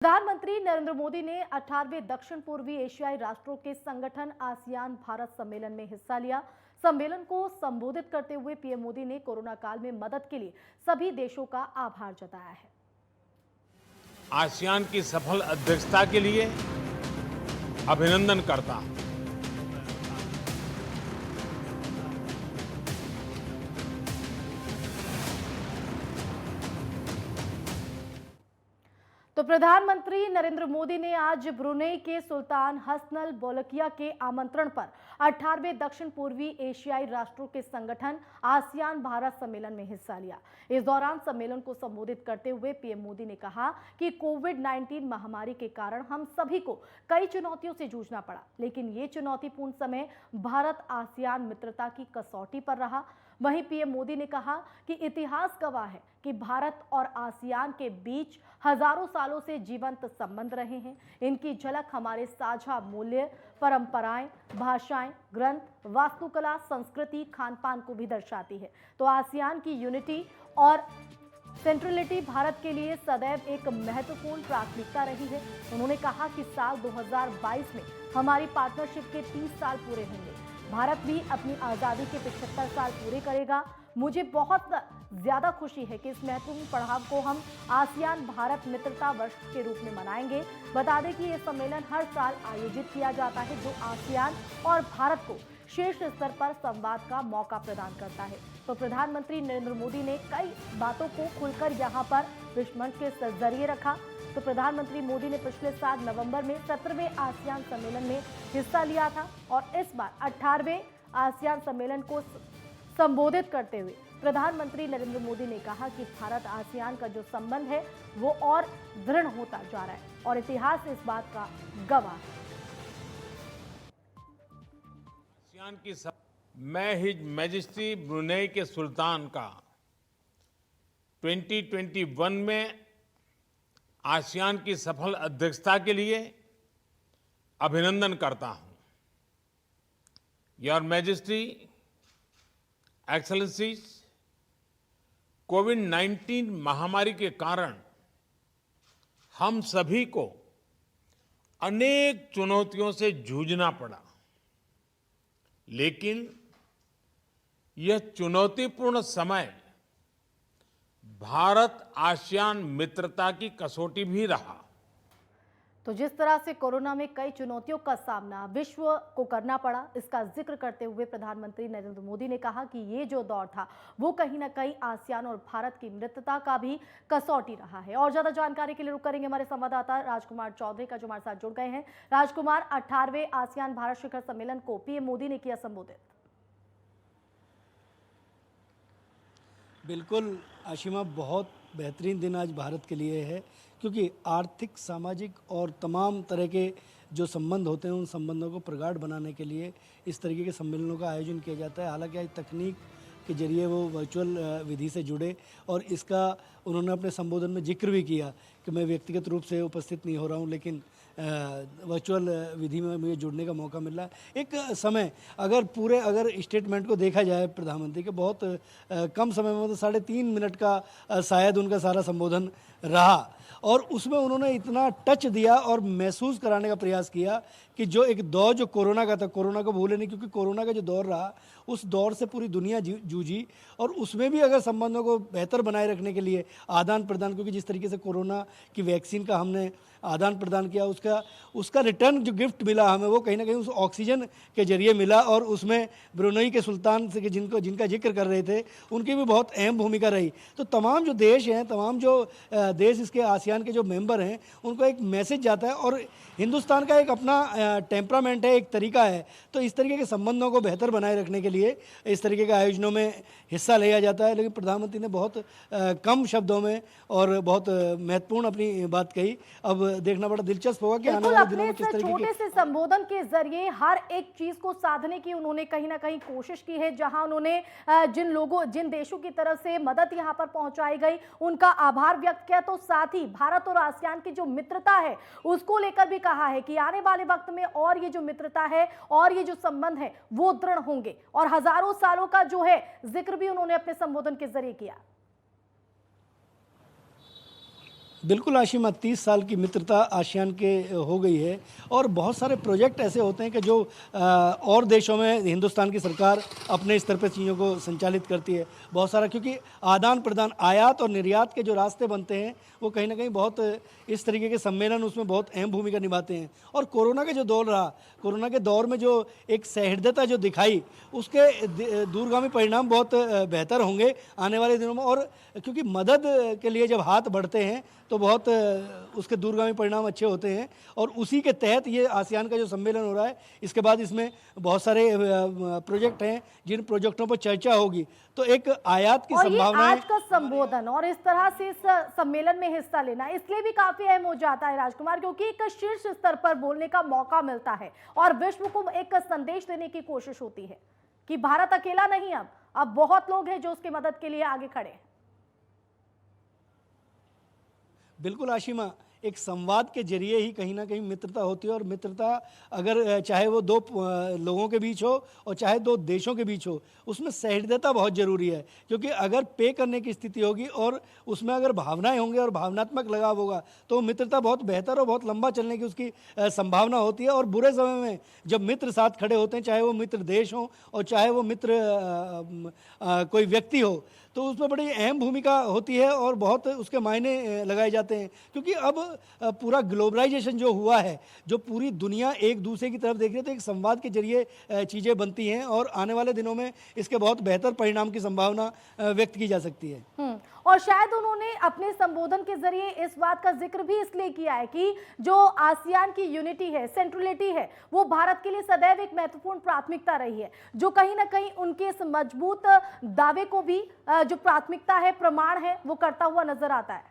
प्रधानमंत्री नरेंद्र मोदी ने 18वें दक्षिण पूर्वी एशियाई राष्ट्रों के संगठन आसियान भारत सम्मेलन में हिस्सा लिया। सम्मेलन को संबोधित करते हुए पीएम मोदी ने कोरोना काल में मदद के लिए सभी देशों का आभार जताया है। आसियान की सफल अध्यक्षता के लिए अभिनंदन करता हूं। तो प्रधानमंत्री नरेंद्र मोदी ने आज ब्रुनेई के सुल्तान हसनल बोलकिया के आमंत्रण पर 18वें दक्षिण पूर्वी एशियाई राष्ट्रों के संगठन आसियान भारत सम्मेलन में हिस्सा लिया। इस दौरान सम्मेलन को संबोधित करते हुए पीएम मोदी ने कहा कि कोविड-19 महामारी के कारण हम सभी को कई चुनौतियों से जूझना पड़ा, लेकिन ये चुनौतीपूर्ण समय भारत आसियान मित्रता की कसौटी पर रहा। वहीं पीएम मोदी ने कहा कि इतिहास गवाह है कि भारत और आसियान के बीच हजारों सालों से जीवंत संबंध रहे हैं। इनकी झलक हमारे साझा मूल्य, परंपराएं, भाषाएं, ग्रंथ, वास्तुकला, संस्कृति, खान-पान को भी दर्शाती है। तो आसियान की यूनिटी और सेंट्रलिटी भारत के लिए सदैव एक महत्वपूर्ण प्राथमिकता रही है। उन्होंने कहा कि साल 2022 में हमारी पार्टनरशिप के 30 साल पूरे होंगे। भारत भी अपनी आज़ादी के 75 साल पूरे करेगा। मुझे बहुत ज्यादा खुशी है कि इस महत्वपूर्ण पड़ाव को हम आसियान भारत मित्रता वर्ष के रूप में मनाएंगे। बता दें कि ये सम्मेलन हर साल आयोजित किया जाता है, जो आसियान और भारत को शीर्ष स्तर पर संवाद का मौका प्रदान करता है। तो प्रधानमंत्री नरेंद्र मोदी ने कई बातों को खुलकर यहाँ पर विश्व मंच के जरिए रखा। तो प्रधानमंत्री मोदी ने पिछले साल नवंबर में 17वें आसियान सम्मेलन में हिस्सा लिया था और इस बार 18वें आसियान सम्मेलन को संबोधित करते हुए प्रधानमंत्री नरेंद्र मोदी ने कहा कि भारत आसियान का जो संबंध है वो और दृढ़ होता जा रहा है और इतिहास इस बात का गवाह है। आसियान की मैं हिज मैजेस्टी ब्रुनेई के सुल्तान का 2021 में आसियान की सफल अध्यक्षता के लिए अभिनंदन करता हूं। योर मैजेस्टी, एक्सेलेंसीज, कोविड-19 महामारी के कारण हम सभी को अनेक चुनौतियों से जूझना पड़ा, लेकिन यह चुनौतीपूर्ण समय भारत आसियान मित्रता की कसौटी भी रहा। तो जिस तरह से कोरोना में कई चुनौतियों का सामना विश्व को करना पड़ा, इसका जिक्र करते हुए प्रधानमंत्री नरेंद्र मोदी ने कहा कि ये जो दौर था वो कहीं ना कहीं आसियान और भारत की मित्रता का भी कसौटी रहा है। और ज्यादा जानकारी के लिए रुक करेंगे हमारे संवाददाता राजकुमार चौधरी का, जो हमारे साथ जुड़ गए हैं। राजकुमार, 18वें आसियान भारत शिखर सम्मेलन को पीएम मोदी ने किया संबोधित। बिल्कुल आशिमा, बहुत बेहतरीन दिन आज भारत के लिए है, क्योंकि आर्थिक, सामाजिक और तमाम तरह के जो संबंध होते हैं उन संबंधों को प्रगाढ़ बनाने के लिए इस तरीके के सम्मेलनों का आयोजन किया जाता है। हालांकि आज तकनीक के जरिए वो वर्चुअल विधि से जुड़े और इसका उन्होंने अपने संबोधन में जिक्र भी किया कि मैं व्यक्तिगत रूप से उपस्थित नहीं हो रहा हूँ, लेकिन वर्चुअल विधि में मुझे जुड़ने का मौका मिल रहा है। एक समय अगर स्टेटमेंट को देखा जाए प्रधानमंत्री के, बहुत कम समय में, मतलब 3.5 मिनट का शायद उनका सारा संबोधन रहा और उसमें उन्होंने इतना टच दिया और महसूस कराने का प्रयास किया कि जो एक दौर जो कोरोना का था, कोरोना को भूले नहीं, क्योंकि कोरोना का जो दौर रहा उस दौर से पूरी दुनिया जूझी और उसमें भी अगर संबंधों को बेहतर बनाए रखने के लिए आदान प्रदान, क्योंकि जिस तरीके से कोरोना की वैक्सीन का हमने आदान प्रदान किया, उसका रिटर्न जो गिफ्ट मिला हमें वो कहीं ना कहीं उस ऑक्सीजन के जरिए मिला और उसमें ब्रुनेई के सुल्तान से जिनका जिक्र कर रहे थे उनकी भी बहुत अहम भूमिका रही। तो तमाम जो देश हैं, तमाम जो देश इसके आसियान के जो मेंबर हैं, उनको एक मैसेज जाता है और हिंदुस्तान का एक अपना टेम्परामेंट है, एक तरीका है। तो इस तरीके के संबंधों को बेहतर बनाए रखने के लिए इस तरीके के आयोजनों में हिस्सा लिया जाता है। लेकिन प्रधानमंत्री ने बहुत कम शब्दों में और बहुत महत्वपूर्ण अपनी बात कही। अब देखना बड़ा दिलचस्प होगा कि आने वाले दिनों में किस तरीके के छोटे से संबोधन के जरिए हर एक चीज को साधने की उन्होंने कहीं ना कहीं कोशिश की है। जहां उन्होंने जिन देशों की तरफ से मदद यहां पर पहुंचाई गई उनका आभार व्यक्त किया, तो साथ ही भारत और आसियान की जो मित्रता है उसको लेकर भी कहा है कि आने वाले वक्त में और ये जो मित्रता है और ये जो संबंध है वो दृढ़ होंगे और हजारों सालों का जो है जिक्र भी उन्होंने अपने संबोधन के जरिए किया। बिल्कुल आशिमा, 30 साल की मित्रता आसियान के हो गई है और बहुत सारे प्रोजेक्ट ऐसे होते हैं कि जो और देशों में हिंदुस्तान की सरकार अपने स्तर पे चीज़ों को संचालित करती है। बहुत सारा, क्योंकि आदान प्रदान, आयात और निर्यात के जो रास्ते बनते हैं वो कहीं ना कहीं बहुत इस तरीके के सम्मेलन उसमें बहुत अहम भूमिका निभाते हैं। और कोरोना का जो दौर रहा, कोरोना के दौर में जो एक सहृदयता जो दिखाई, उसके दूरगामी परिणाम बहुत बेहतर होंगे आने वाले दिनों में। और क्योंकि मदद के लिए जब हाथ बढ़ते हैं तो बहुत उसके दूरगामी परिणाम अच्छे होते हैं। और उसी के तहत ये आसियान का जो सम्मेलन हो रहा है, इसके बाद इसमें बहुत सारे प्रोजेक्ट हैं जिन प्रोजेक्टों पर चर्चा होगी। तो एक आयात की और ये संभावना आज का संबोधन और इस तरह से इस सम्मेलन में हिस्सा लेना इसलिए भी काफी अहम हो जाता है राजकुमार, क्योंकि एक शीर्ष स्तर पर बोलने का मौका मिलता है और विश्व को एक संदेश देने की कोशिश होती है कि भारत अकेला नहीं, अब बहुत लोग हैं जो उसकी मदद के लिए आगे खड़े हैं। बिल्कुल आशिमा, एक संवाद के जरिए ही कहीं ना कहीं मित्रता होती है। और मित्रता अगर चाहे वो दो लोगों के बीच हो और चाहे दो देशों के बीच हो, उसमें सहृदयता बहुत ज़रूरी है। क्योंकि अगर पे करने की स्थिति होगी और उसमें अगर भावनाएं होंगी और भावनात्मक लगाव होगा तो मित्रता बहुत बेहतर और बहुत लंबा चलने की उसकी संभावना होती है। और बुरे समय में जब मित्र साथ खड़े होते हैं, चाहे वो मित्र देश हो और चाहे वो मित्र कोई व्यक्ति हो, तो उसमें बड़ी अहम भूमिका होती है और बहुत उसके मायने लगाए जाते हैं। क्योंकि अब पूरा ग्लोबलाइजेशन जो हुआ है, जो पूरी दुनिया एक दूसरे की तरफ देख रही है, तो एक संवाद के जरिए चीज़ें बनती हैं और आने वाले दिनों में इसके बहुत बेहतर परिणाम की संभावना व्यक्त की जा सकती है। और शायद उन्होंने अपने संबोधन के जरिए इस बात का जिक्र भी इसलिए किया है कि जो आसियान की यूनिटी है, सेंट्रलिटी है, वो भारत के लिए सदैव एक महत्वपूर्ण प्राथमिकता रही है, जो कहीं ना कहीं उनके इस मजबूत दावे को भी जो प्राथमिकता है, प्रमाण है, वो करता हुआ नजर आता है।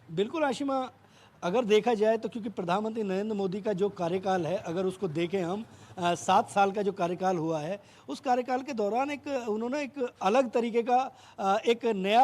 बिल्कुल आशिमा, अगर देखा जाए तो क्योंकि प्रधानमंत्री नरेंद्र मोदी का जो कार्यकाल है, अगर उसको देखें हम, 7 साल का जो कार्यकाल हुआ है, उस कार्यकाल के दौरान उन्होंने एक अलग तरीके का एक नया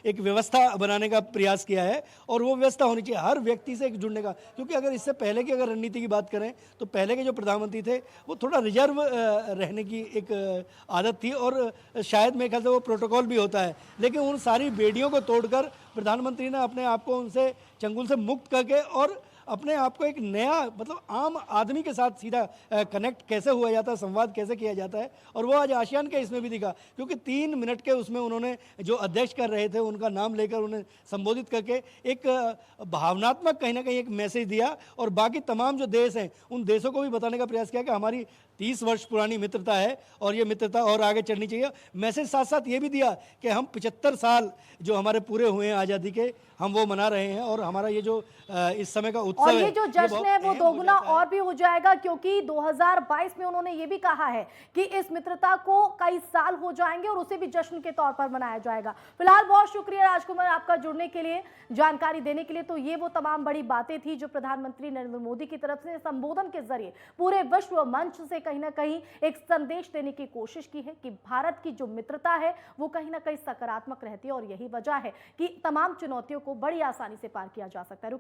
एक व्यवस्था बनाने का प्रयास किया है। और वो व्यवस्था होनी चाहिए हर व्यक्ति से एक जुड़ने का। क्योंकि अगर इससे पहले की अगर रणनीति की बात करें तो पहले के जो प्रधानमंत्री थे वो थोड़ा रिजर्व रहने की एक आदत थी और शायद मेरे ख्याल से वो प्रोटोकॉल भी होता है। लेकिन उन सारी बेड़ियों को तोड़कर प्रधानमंत्री ने अपने आप को उनसे चंगुल से मुक्त करके और अपने आप को एक नया, मतलब आम आदमी के साथ सीधा कनेक्ट कैसे हुआ जाता है, संवाद कैसे किया जाता है, और वो आज आसियान के इसमें भी दिखा। क्योंकि 3 मिनट के उसमें उन्होंने जो अध्यक्ष कर रहे थे उनका नाम लेकर उन्हें संबोधित करके एक भावनात्मक कहीं ना कहीं एक मैसेज दिया और बाकी तमाम जो देश हैं उन देशों को भी बताने का प्रयास किया कि हमारी 30 वर्ष पुरानी मित्रता है और ये मित्रता और आगे चलनी चाहिए। मैसेज साथ साथ ये भी दिया कि हम 75 साल जो हमारे पूरे हुए हैं आज़ादी के, हम वो मना रहे हैं और हमारा ये जो इस समय का उत्सव और है, ये जो जश्न है वो दोगुना और भी हो जाएगा, क्योंकि 2022 में उन्होंने ये भी कहा है कि इस मित्रता को कई साल हो जाएंगे और उसे भी जश्न के तौर पर मनाया जाएगा। फिलहाल बहुत शुक्रिया राजकुमार आपका जुड़ने के लिए, जानकारी देने के लिए। तो ये वो तमाम बड़ी बातें थी जो प्रधानमंत्री नरेंद्र मोदी की तरफ से संबोधन के जरिए पूरे विश्व मंच से कहीं ना कहीं एक संदेश देने की कोशिश की है कि भारत की जो मित्रता है वो कहीं ना कहीं सकारात्मक रहती है और यही वजह है कि तमाम चुनौतियों को बड़ी आसानी से पार किया जा सकता है।